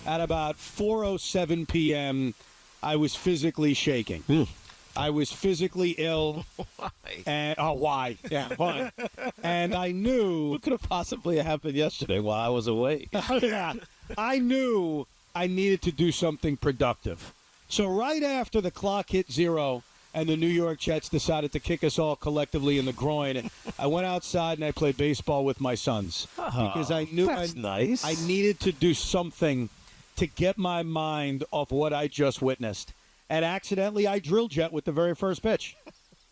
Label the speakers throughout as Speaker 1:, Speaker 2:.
Speaker 1: at about 4:07 p.m., I was physically shaking. I was physically ill.
Speaker 2: Why?
Speaker 1: And, why? Yeah, why? And I knew.
Speaker 2: What could have possibly happened yesterday while I was away?
Speaker 1: Yeah, I knew I needed to do something productive. So right after the clock hit 0 and the New York Jets decided to kick us all collectively in the groin, I went outside and I played baseball with my sons. Because I knew
Speaker 2: That's nice.
Speaker 1: I needed to do something to get my mind off what I just witnessed. And accidentally, I drill jet with the very first pitch.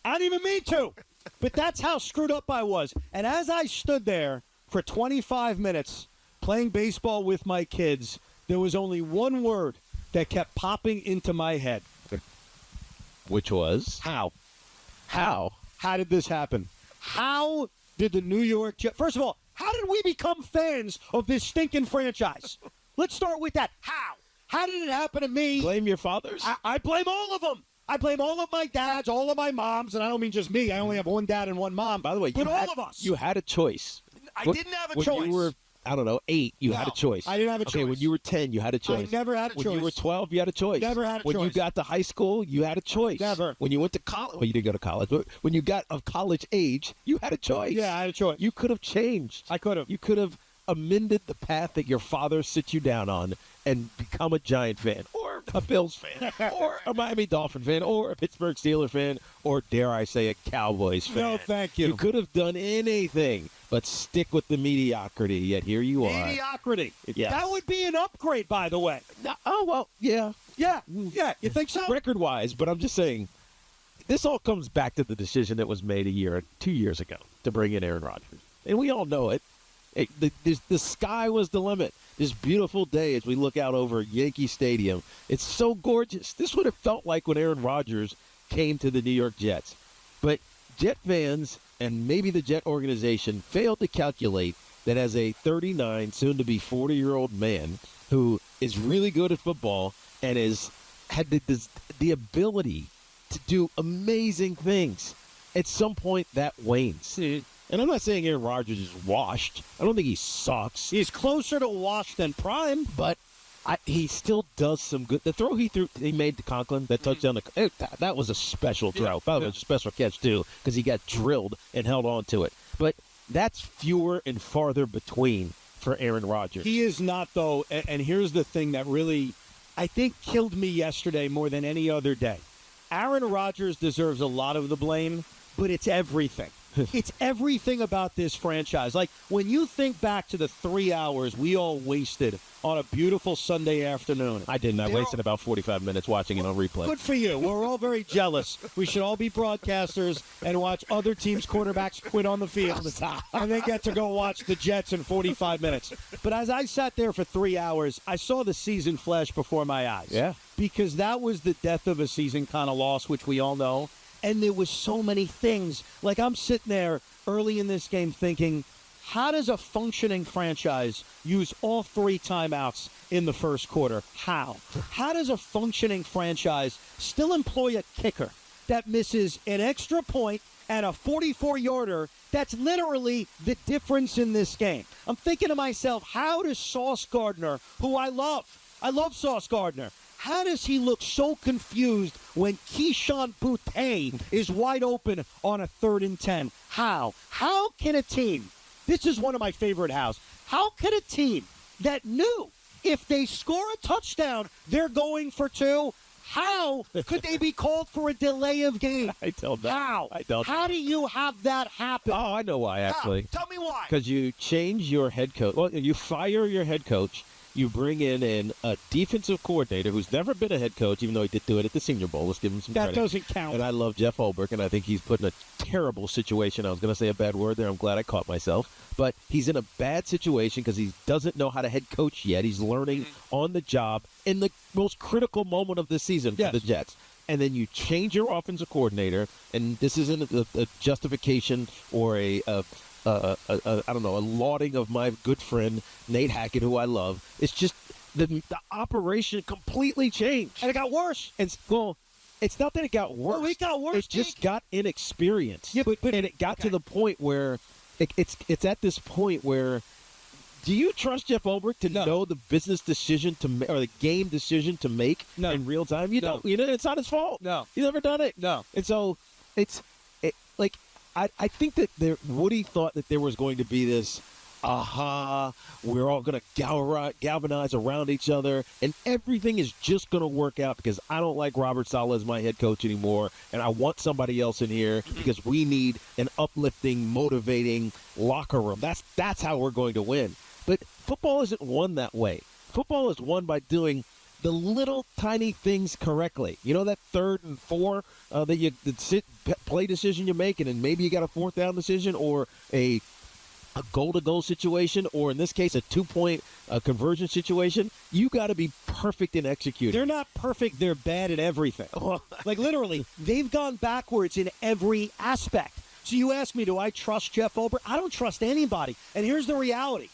Speaker 1: I didn't even mean to, but that's how screwed up I was. And as I stood there for 25 minutes playing baseball with my kids, there was only one word that kept popping into my head.
Speaker 2: Which was?
Speaker 1: How?
Speaker 2: How?
Speaker 1: How did this happen? How did the New York Jets... First of all, how did we become fans of this stinking franchise? Let's start with that. How? How did it happen to me?
Speaker 2: Blame your fathers?
Speaker 1: I blame all of them. I blame all of my dads, all of my moms, and I don't mean just me. I only have one dad and one mom.
Speaker 2: By the way,
Speaker 1: but all of us.
Speaker 2: You had a choice.
Speaker 1: I didn't have a choice.
Speaker 2: When you were, 8, you had a choice.
Speaker 1: I didn't have a choice.
Speaker 2: Okay, when you were 10, you had a choice.
Speaker 1: I never had a choice.
Speaker 2: When you were 12, you had a choice.
Speaker 1: Never had a choice.
Speaker 2: When you got to high school, you had a choice.
Speaker 1: Never.
Speaker 2: When you went to college, well, you didn't go to college, but when you got of college age, you had a choice.
Speaker 1: Yeah, I had a choice.
Speaker 2: You could have changed.
Speaker 1: I could have.
Speaker 2: You could have amended the path that your father sits you down on and become a Giant fan or a Bills fan or a Miami Dolphin fan or a Pittsburgh Steelers fan or, dare I say, a Cowboys fan.
Speaker 1: No, thank you.
Speaker 2: You could have done anything but stick with the mediocrity, yet here you are.
Speaker 1: Mediocrity.
Speaker 2: Yes.
Speaker 1: That would be an upgrade, by the way.
Speaker 2: Oh, well, yeah.
Speaker 1: Yeah. You think so?
Speaker 2: Record-wise, but I'm just saying, this all comes back to the decision that was made 2 years ago to bring in Aaron Rodgers. And we all know it. The sky was the limit. This beautiful day as we look out over Yankee Stadium. It's so gorgeous. This would have felt like when Aaron Rodgers came to the New York Jets. But Jet fans and maybe the Jet organization failed to calculate that as a 39, soon-to-be 40-year-old man who is really good at football and had the ability to do amazing things, at some point that wanes. And I'm not saying Aaron Rodgers is washed. I don't think he sucks.
Speaker 1: He's closer to washed than prime.
Speaker 2: But he still does some good. The throw he made to Conklin, that touchdown, that was a special throw. By the way, it was a special catch, too, because he got drilled and held on to it. But that's fewer and farther between for Aaron Rodgers.
Speaker 1: He is not, though, and here's the thing that really, I think, killed me yesterday more than any other day. Aaron Rodgers deserves a lot of the blame, but it's everything. It's everything about this franchise. Like, when you think back to the 3 hours we all wasted on a beautiful Sunday afternoon.
Speaker 2: I didn't. I wasted about 45 minutes watching it on replay.
Speaker 1: Good for you. We're all very jealous. We should all be broadcasters and watch other teams' quarterbacks quit on the field and then get to go watch the Jets in 45 minutes. But as I sat there for 3 hours, I saw the season flash before my eyes.
Speaker 2: Yeah.
Speaker 1: Because that was the death of a season kind of loss, which we all know. And there was so many things. Like, I'm sitting there early in this game thinking, how does a functioning franchise use all 3 timeouts in the first quarter? How? How does a functioning franchise still employ a kicker that misses an extra point and a 44-yarder that's literally the difference in this game? I'm thinking to myself, how does Sauce Gardner, who I love Sauce Gardner, how does he look so confused when Keyshawn Boutte is wide open on a 3rd and 10? How? How can a team, this is one of my favorite hows, how can a team that knew if they score a touchdown, they're going for 2, how could they be called for a delay of game?
Speaker 2: I don't know.
Speaker 1: How?
Speaker 2: I don't know.
Speaker 1: How do you have that happen?
Speaker 2: Oh, I know why, actually.
Speaker 1: How? Tell me why.
Speaker 2: Because you change your head coach. Well, you fire your head coach. You bring in a defensive coordinator who's never been a head coach, even though he did do it at the Senior Bowl. Let's give him some credit.
Speaker 1: That doesn't count.
Speaker 2: And I love Jeff Ulbrich, and I think he's put in a terrible situation. I was going to say a bad word there. I'm glad I caught myself. But he's in a bad situation because he doesn't know how to head coach yet. He's learning on the job in the most critical moment of the season for the Jets. And then you change your offensive coordinator, and this isn't a justification or a lauding of my good friend Nate Hackett, who I love. It's just the operation completely changed.
Speaker 1: And it got worse.
Speaker 2: And, well, it's not that it got worse.
Speaker 1: Oh, it got worse.
Speaker 2: It just got inexperienced.
Speaker 1: Yeah, but
Speaker 2: and it got to the point where it's at this point where Do you trust Jeff Ulbrich to know the business decision to or the game decision to make in real time? You don't. You know, it's not his fault.
Speaker 1: No.
Speaker 2: He's never done it.
Speaker 1: No.
Speaker 2: And so I think that Woody thought that there was going to be this, we're all going to galvanize around each other, and everything is just going to work out because I don't like Robert Saleh as my head coach anymore, and I want somebody else in here because we need an uplifting, motivating locker room. That's how we're going to win. But football isn't won that way. Football is won by doing the little tiny things correctly. You know that 3rd and 4 play decision you make, and then maybe you got a 4th down decision or a goal-to-goal situation, or in this case, a 2-point conversion situation. You got to be perfect in executing.
Speaker 1: They're not perfect. They're bad at everything. Like, literally, they've gone backwards in every aspect. So you ask me, do I trust Jeff Ulbrich? I don't trust anybody. And here's the reality.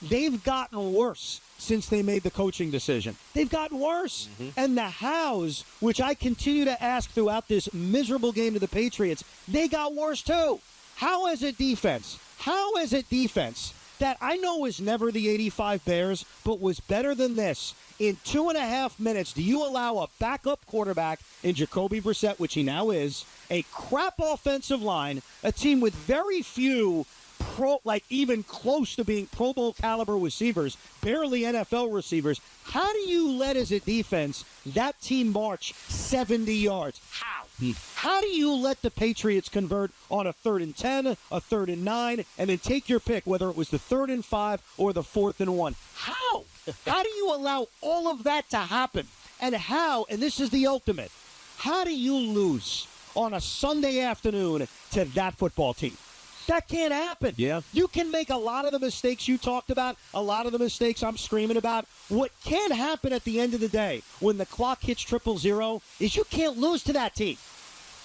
Speaker 1: They've gotten worse since they made the coaching decision. They've gotten worse. And the hows, which I continue to ask throughout this miserable game to the Patriots, they got worse too. How is it defense? How is it defense that I know is never the 85 Bears, but was better than this? In 2.5 minutes, do you allow a backup quarterback in Jacoby Brissett, which he now is, a crap offensive line, a team with very few even close to being Pro Bowl caliber receivers, barely NFL receivers? How do you let, as a defense, that team march 70 yards? How? How do you let the Patriots convert on a 3rd and 10, a 3rd and 9, and then take your pick, whether it was the 3rd and 5 or the 4th and 1? How? How do you allow all of that to happen? And how, and this is the ultimate, how do you lose on a Sunday afternoon to that football team? That can't happen.
Speaker 2: Yeah.
Speaker 1: You can make a lot of the mistakes you talked about, a lot of the mistakes I'm screaming about. What can happen at the end of the day when the clock hits 000 is you can't lose to that team.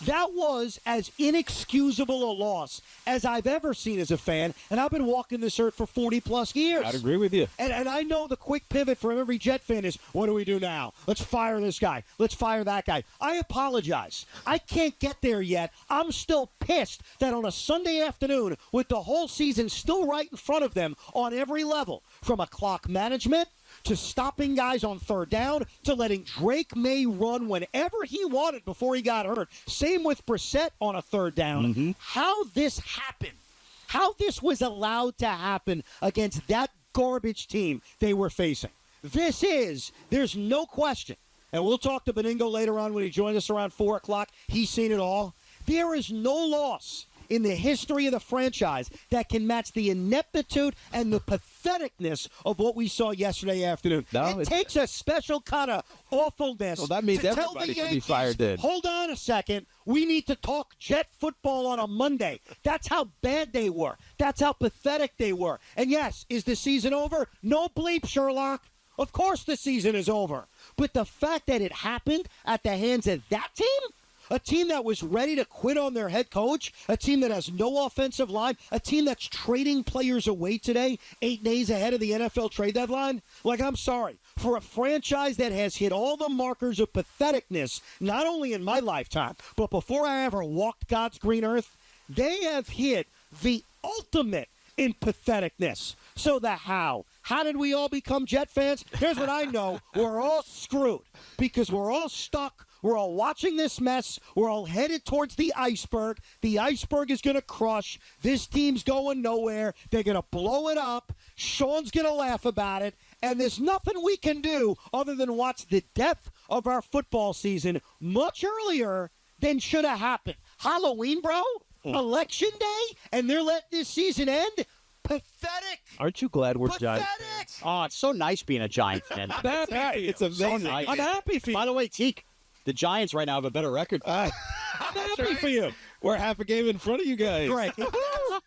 Speaker 1: That was as inexcusable a loss as I've ever seen as a fan, and I've been walking this earth for 40-plus years.
Speaker 2: I'd agree with you.
Speaker 1: And I know the quick pivot from every Jet fan is, what do we do now? Let's fire this guy. Let's fire that guy. I apologize. I can't get there yet. I'm still pissed that on a Sunday afternoon, with the whole season still right in front of them on every level, from a clock management to stopping guys on 3rd down, to letting Drake May run whenever he wanted before he got hurt. Same with Brissett on a 3rd down. How this happened, how this was allowed to happen against that garbage team they were facing. There's no question. And we'll talk to Beningo later on when he joins us around 4 o'clock. He's seen it all. There is no loss in the history of the franchise that can match the ineptitude and the patheticness of what we saw yesterday afternoon. It takes a special kind of awfulness.
Speaker 2: Well, that means
Speaker 1: to tell
Speaker 2: everybody
Speaker 1: the
Speaker 2: should be fired then.
Speaker 1: Hold on a second. We need to talk Jet football on a Monday. That's how bad they were. That's how pathetic they were. And yes, is the season over? No bleep, Sherlock. Of course the season is over. But the fact that it happened at the hands of that team, a team that was ready to quit on their head coach, a team that has no offensive line, a team that's trading players away today, 8 days ahead of the NFL trade deadline. Like, I'm sorry. For a franchise that has hit all the markers of patheticness, not only in my lifetime, but before I ever walked God's green earth, they have hit the ultimate in patheticness. So the how. How did we all become Jet fans? Here's what I know. We're all screwed because we're all stuck. We're all watching this mess. We're all headed towards the iceberg. The iceberg is going to crush. This team's going nowhere. They're going to blow it up. Sean's going to laugh about it. And there's nothing we can do other than watch the death of our football season much earlier than should have happened. Halloween, bro? Election day? And they're letting this season end? Pathetic.
Speaker 2: Aren't you glad we're
Speaker 1: Pathetic.
Speaker 2: Giants?
Speaker 3: Oh, it's so nice being a Giant fan.
Speaker 2: It's amazing.
Speaker 3: So nice.
Speaker 1: I'm happy for you.
Speaker 3: By the way, Teak, the Giants right now have a better record.
Speaker 1: I'm happy for you.
Speaker 2: We're half a game in front of you guys.
Speaker 1: Great.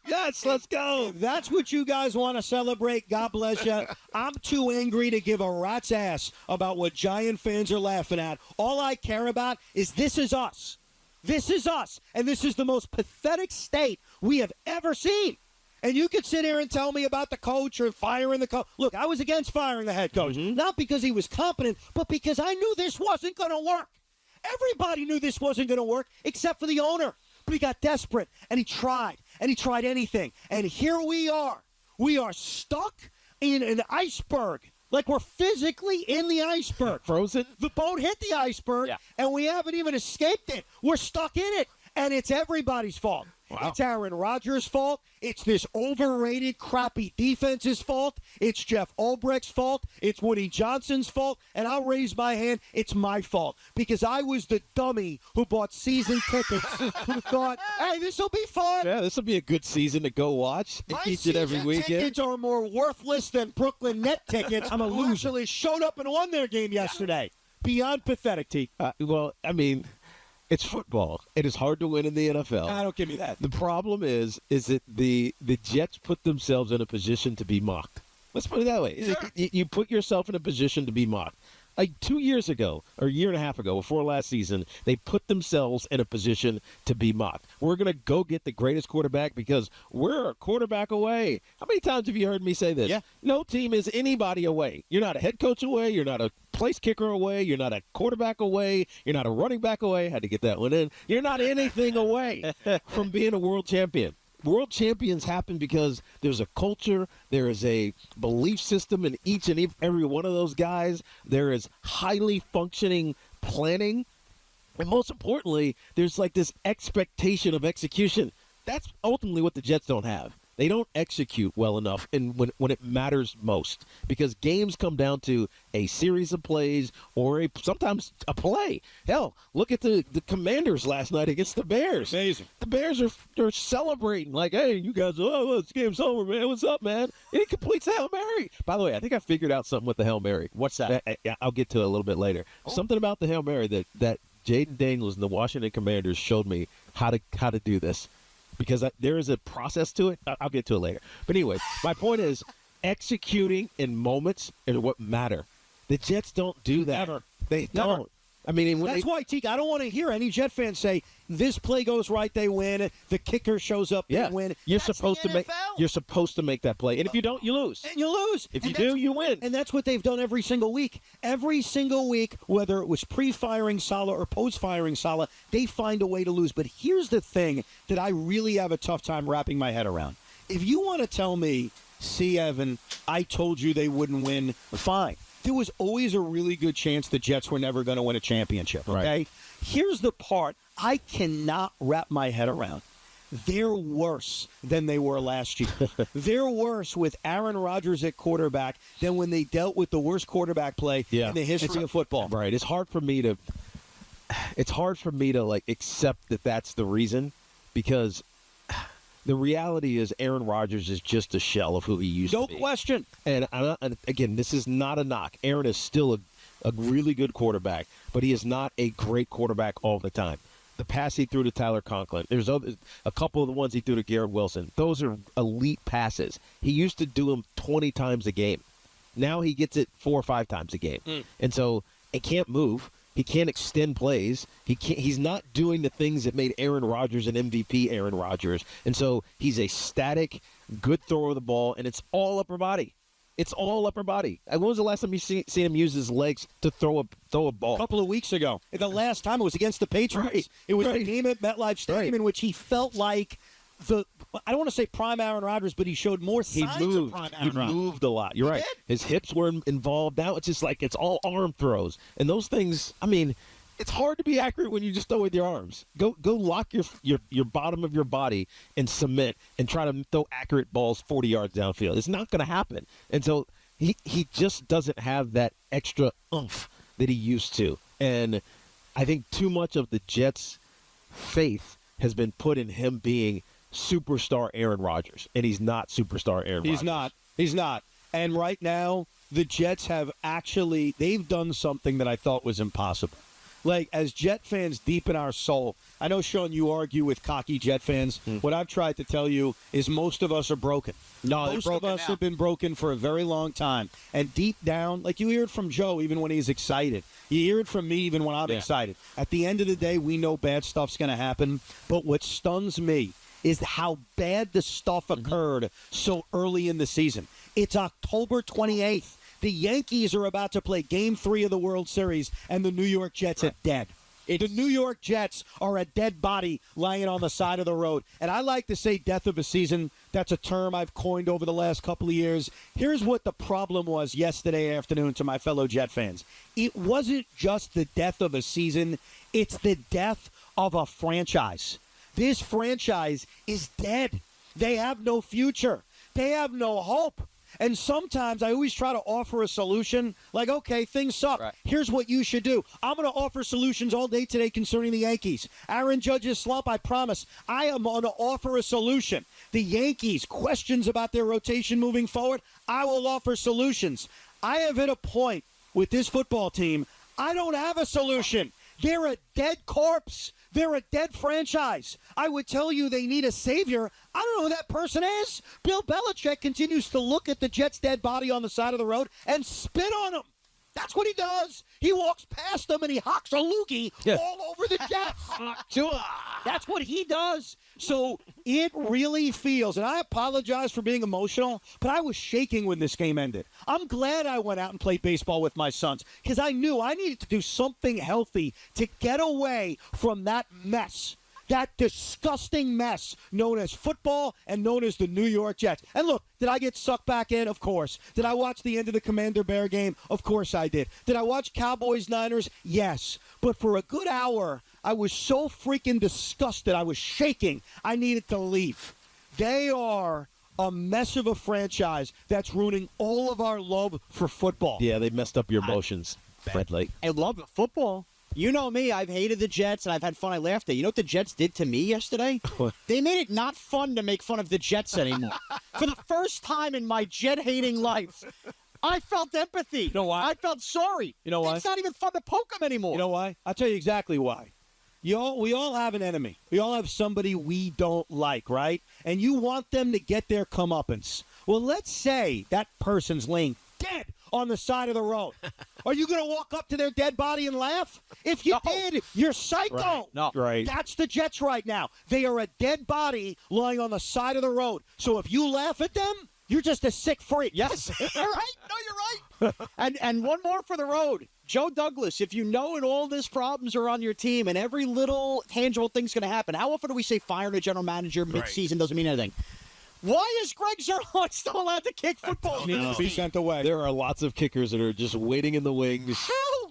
Speaker 2: Yes, let's go.
Speaker 1: That's what you guys want to celebrate. God bless you. I'm too angry to give a rat's ass about what Giant fans are laughing at. All I care about is this is us. This is us. And this is the most pathetic state we have ever seen. And you could sit here and tell me about the coach or firing the coach. Look, I was against firing the head coach. Not because he was competent, but because I knew this wasn't going to work. Everybody knew this wasn't going to work except for the owner. But he got desperate, and he tried anything. And here we are. We are stuck in an iceberg. Like we're physically in the iceberg.
Speaker 2: Frozen?
Speaker 1: The boat hit the iceberg, and we haven't even escaped it. We're stuck in it, and it's everybody's fault.
Speaker 2: Wow.
Speaker 1: It's Aaron Rodgers' fault. It's this overrated, crappy defense's fault. It's Jeff Olbrecht's fault. It's Woody Johnson's fault. And I'll raise my hand. It's my fault because I was the dummy who bought season tickets who thought, hey, this will be fun.
Speaker 2: Yeah, this will be a good season to go watch each and every weekend.
Speaker 1: Tickets are more worthless than Brooklyn Net tickets. I'm a loser. Actually showed up and won their game yesterday. Beyond pathetic, T.
Speaker 2: Well, I mean, it's football. It is hard to win in the NFL.
Speaker 1: Don't give me that.
Speaker 2: The problem is that the Jets put themselves in a position to be mocked. Let's put it that way.
Speaker 1: Sure.
Speaker 2: You put yourself in a position to be mocked. Like 2 years ago, or a year and a half ago, before last season, they put themselves in a position to be mocked. We're going to go get the greatest quarterback because we're a quarterback away. How many times have you heard me say this?
Speaker 1: Yeah.
Speaker 2: No team is anybody away. You're not a head coach away. You're not a place kicker away. You're not a quarterback away. You're not a running back away. Had to get that one in. You're not anything away from being a world champion. World champions happen because there's a culture, there is a belief system in each and every one of those guys. There is highly functioning planning. And most importantly, there's like this expectation of execution. That's ultimately what the Jets don't have. They don't execute well enough when it matters most because games come down to a series of plays or sometimes a play. Hell, look at the Commanders last night against the Bears.
Speaker 1: Amazing.
Speaker 2: The Bears are celebrating like, hey, you guys, this game's over, man. What's up, man? And he completes the Hail Mary. By the way, I think I figured out something with the Hail Mary.
Speaker 3: What's that?
Speaker 2: I'll get to it a little bit later. Something about the Hail Mary that Jaden Daniels and the Washington Commanders showed me how to do this. Because there is a process to it. I'll get to it later. But anyway, my point is executing in moments is what matter. The Jets don't do that.
Speaker 1: Never.
Speaker 2: They don't.
Speaker 1: Never.
Speaker 2: I mean,
Speaker 1: That's why, Teak, I don't want to hear any Jet fan say, this play goes right, they win. The kicker shows up, they win.
Speaker 2: You're
Speaker 1: That's
Speaker 2: supposed
Speaker 1: the
Speaker 2: to make.
Speaker 1: NFL.
Speaker 2: You're supposed to make that play, and if you don't, you lose.
Speaker 1: And you lose.
Speaker 2: If you do, you win.
Speaker 1: And that's what they've done every single week. Every single week, whether it was pre-firing Saleh or post-firing Saleh, they find a way to lose. But here's the thing that I really have a tough time wrapping my head around. If you want to tell me, see, Evan, I told you they wouldn't win, fine. There was always a really good chance the Jets were never going to win a championship, okay?
Speaker 2: Right.
Speaker 1: Here's the part I cannot wrap my head around. They're worse than they were last year. They're worse with Aaron Rodgers at quarterback than when they dealt with the worst quarterback play in the history of football.
Speaker 2: Right. It's hard for me to like accept that that's the reason because the reality is Aaron Rodgers is just a shell of who he used to be.
Speaker 1: No question.
Speaker 2: And again, this is not a knock. Aaron is still a really good quarterback, but he is not a great quarterback all the time. The pass he threw to Tyler Conklin, there's a couple of the ones he threw to Garrett Wilson. Those are elite passes. He used to do them 20 times a game. Now he gets it 4 or 5 times a game. And so he can't move. He can't extend plays. He's not doing the things that made Aaron Rodgers an MVP Aaron Rodgers. And so he's a static, good thrower of the ball, and it's all upper body. It's all upper body. When was the last time you seen him use his legs to throw a ball?
Speaker 1: A couple of weeks ago. The last time it was against the Patriots.
Speaker 2: Right.
Speaker 1: It was the game at MetLife Stadium in which he felt like I don't want to say prime Aaron Rodgers, but he showed more signs of prime Aaron Rodgers.
Speaker 2: He moved a lot. You're right. His hips were involved. Now it's just like it's all arm throws. And those things, I mean, it's hard to be accurate when you just throw with your arms. Go lock your bottom of your body in cement and try to throw accurate balls 40 yards downfield. It's not going to happen. And so he just doesn't have that extra oomph that he used to. And I think too much of the Jets' faith has been put in him being superstar Aaron Rodgers, and he's not superstar Aaron Rodgers.
Speaker 1: He's not. And right now, the Jets they've done something that I thought was impossible. Like, as Jet fans deep in our soul, I know, Sean, you argue with cocky Jet fans. What I've tried to tell you is most of us are broken. Most of us have been broken for a very long time. And deep down, like you hear it from Joe even when he's excited. You hear it from me even when I'm excited. At the end of the day, we know bad stuff's going to happen. But what stuns me is how bad the stuff occurred so early in the season. It's October 28th. The Yankees are about to play Game 3 of the World Series, and the New York Jets are dead. The New York Jets are a dead body lying on the side of the road. And I like to say death of a season. That's a term I've coined over the last couple of years. Here's what the problem was yesterday afternoon to my fellow Jet fans. It wasn't just the death of a season. It's the death of a franchise. This franchise is dead. They have no future. They have no hope. And sometimes I always try to offer a solution like, okay, things suck.
Speaker 3: Right.
Speaker 1: Here's what you should do. I'm going to offer solutions all day today concerning the Yankees. Aaron Judge's slump, I promise. I am going to offer a solution. The Yankees, questions about their rotation moving forward, I will offer solutions. I have hit a point with this football team, I don't have a solution. They're a dead corpse. They're a dead franchise. I would tell you they need a savior. I don't know who that person is. Bill Belichick continues to look at the Jets' dead body on the side of the road and spit on them. That's what he does. He walks past them and he hocks a loogie all over the Jets. That's what he does. So it really feels, and I apologize for being emotional, but I was shaking when this game ended. I'm glad I went out and played baseball with my sons because I knew I needed to do something healthy to get away from that mess. That disgusting mess known as football and known as the New York Jets. And look, did I get sucked back in? Of course. Did I watch the end of the Commander-Bear game? Of course I did. Did I watch Cowboys-Niners? Yes. But for a good hour, I was so freaking disgusted. I was shaking. I needed to leave. They are a mess of a franchise that's ruining all of our love for football.
Speaker 2: Yeah, they messed up your emotions, Fred Lake.
Speaker 3: I love football. You know me. I've hated the Jets, and I've had fun. I laughed at. You know what the Jets did to me yesterday? They made it not fun to make fun of the Jets anymore. For the first time in my Jet-hating life, I felt empathy.
Speaker 1: You know why?
Speaker 3: I felt sorry.
Speaker 1: You know why?
Speaker 3: It's not even fun to poke them anymore.
Speaker 1: You know why? I'll tell you exactly why. We all have an enemy. We all have somebody we don't like, right? And you want them to get their comeuppance. Well, let's say that person's laying dead on the side of the road. Are you going to walk up to their dead body and laugh? If you did, you're psycho.
Speaker 2: Right.
Speaker 3: No.
Speaker 2: Right.
Speaker 1: That's the Jets right now. They are a dead body lying on the side of the road. So if you laugh at them, you're just a sick freak.
Speaker 3: Yes. You're right. No, you're right. And one more for the road. Joe Douglas, if you know and all these problems are on your team and every little tangible thing's going to happen, how often do we say firing a general manager mid-season doesn't mean anything? Why is Greg Zuerlein still allowed to kick football?
Speaker 1: He needs to be sent away.
Speaker 2: There are lots of kickers that are just waiting in the wings,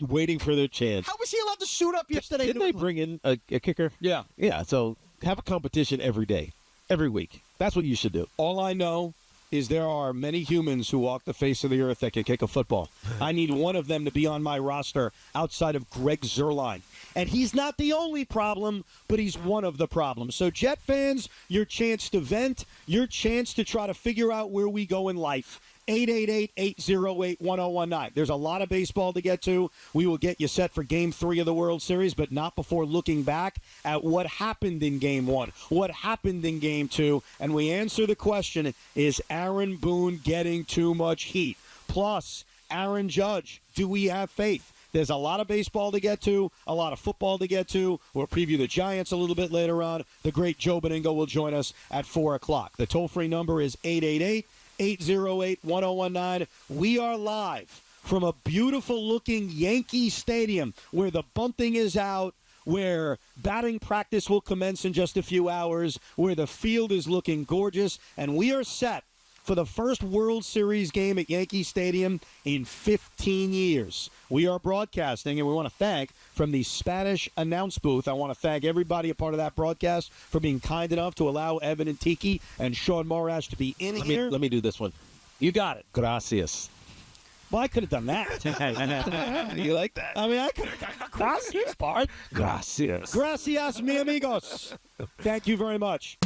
Speaker 2: waiting for their chance.
Speaker 3: How was he allowed to suit up yesterday?
Speaker 2: Didn't they bring in a kicker?
Speaker 1: Yeah.
Speaker 2: Yeah, so have a competition every day, every week. That's what you should do.
Speaker 1: All I know is there are many humans who walk the face of the earth that can kick a football. I need one of them to be on my roster outside of Greg Zuerlein. And he's not the only problem, but he's one of the problems. So, Jet fans, your chance to vent, your chance to try to figure out where we go in life. 888-808-1019. There's a lot of baseball to get to. We will get you set for Game 3 of the World Series, but not before looking back at what happened in Game 1, what happened in Game 2, and we answer the question, is Aaron Boone getting too much heat? Plus, Aaron Judge, do we have faith? There's a lot of baseball to get to, a lot of football to get to. We'll preview the Giants a little bit later on. The great Joe Beningo will join us at 4 o'clock. The toll-free number is 888-808-1019. We are live from a beautiful-looking Yankee Stadium where the bunting is out, where batting practice will commence in just a few hours, where the field is looking gorgeous, and we are set for the first World Series game at Yankee Stadium in 15 years. We are broadcasting, and we want to thank from the Spanish announce booth. I want to thank everybody a part of that broadcast for being kind enough to allow Evan and Tiki and Sean Morash to be in here.
Speaker 2: Let me do this one.
Speaker 1: You got it.
Speaker 2: Gracias.
Speaker 1: Well, I could have done that.
Speaker 2: You like that?
Speaker 1: I mean, I could have done the gracias part.
Speaker 2: Gracias.
Speaker 1: Gracias, mi amigos. Thank you very much.